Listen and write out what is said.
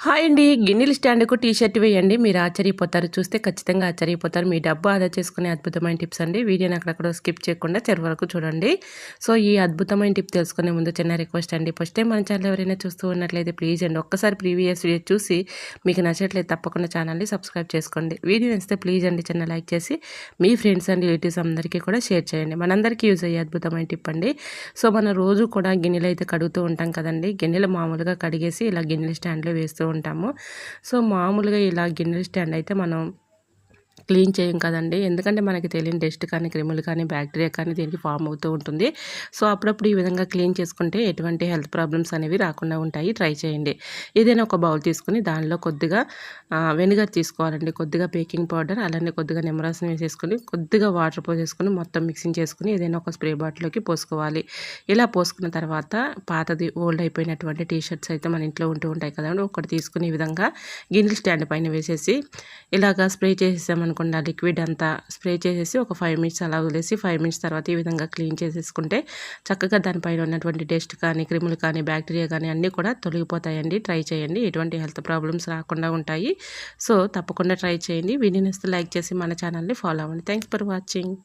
Hi అండి. గిన్నెల స్టాండ్‌కు T shirt వేయండి. మీరు ఆశ్చర్యపోతారు. చూస్తే ఖచ్చితంగా ఆశ్చర్యపోతారు. మీ డబ్బు ఆదా చేసుకునే అద్భుతమైన టిప్స్ అండి. వీడియోని అక్కడక్కడ స్కిప్ చేయకుండా చివరి వరకు చూడండి. సో, ఈ అద్భుతమైన టిప్ తెలుసుకునే ముందు చిన్న రిక్వెస్ట్ అండి. ఫస్ట్ టైం మన ఛానల్ ఎవరైనా చూస్తూ ఉన్నట్లయితే ప్లీజ్ అండి ఒక్కసారి ప్రీవియస్ వీడియో చూసి మీకు నచ్చట్లయితే తప్పకుండా ఛానల్‌ని సబ్స్క్రైబ్ చేసుకోండి. వీడియో నచ్చితే ప్లీజ్ అండి చిన్న లైక్ చేసి మీ ఫ్రెండ్స్ అండ్ రిలేటివ్స్ అందరికీ కూడా షేర్ చేయండి. మనందరికీ యూజ్ అయ్యే అద్భుతమైన టిప్ అండి. సో, మనం రోజు కూడా గిన్నెలు అయితే కడుగుతూ ఉంటాం కదండీ. గిన్నెలు మామూలుగా కడిగేసి ఇలా గిన్నెల స్టాండ్‌లో వేస్తూ ఉంటాము. సో, మామూలుగా ఇలా గిన్నెల స్టాండ్ అయితే మనం క్లీన్ చేయం కదండీ. ఎందుకంటే మనకి తెలియని డస్ట్ కానీ, క్రిములు కానీ, బ్యాక్టీరియా కానీ దీనికి ఫామ్ అవుతూ ఉంటుంది. సో, అప్పుడప్పుడు ఈ విధంగా క్లీన్ చేసుకుంటే ఎటువంటి హెల్త్ ప్రాబ్లమ్స్ అనేవి రాకుండా ఉంటాయి. ట్రై చేయండి. ఏదైనా ఒక బౌల్ తీసుకొని దానిలో కొద్దిగా వెనిగర్ తీసుకోవాలండి. కొద్దిగా బేకింగ్ పౌడర్ అలానే కొద్దిగా నిమ్మరసం వేసేసుకొని, కొద్దిగా వాటర్ పోసేసుకొని మొత్తం మిక్సింగ్ చేసుకొని ఏదైనా ఒక స్ప్రే బాటిల్‌లోకి పోసుకోవాలి. ఇలా పోసుకున్న తర్వాత పాతది ఓల్డ్ అయిపోయినటువంటి టీ షర్ట్స్ అయితే మన ఇంట్లో ఉంటూ ఉంటాయి కదండీ. ఒకటి తీసుకొని ఈ విధంగా గిన్నెల స్టాండ్ పైన వేసేసి ఇలాగా స్ప్రే చేసేసామనుకోండి ఆ లిక్విడ్ అంతా స్ప్రే చేసేసి ఒక 5 మినిట్స్ అలా వదిలేసి 5 మినిట్స్ తర్వాత ఈ విధంగా క్లీన్ చేసేసుకుంటే చక్కగా దానిపైన ఉన్నటువంటి డస్ట్ కానీ, క్రిములు కానీ, బ్యాక్టీరియా కానీ అన్నీ కూడా తొలగిపోతాయండి. ట్రై చేయండి. ఎటువంటి హెల్త్ ప్రాబ్లమ్స్ రాకుండా ఉంటాయి. సో, తప్పకుండా ట్రై చేయండి. వీడియో నచ్చితే లైక్ చేసి మన ఛానల్‌ని ఫాలో అవ్వండి. Thanks for watching.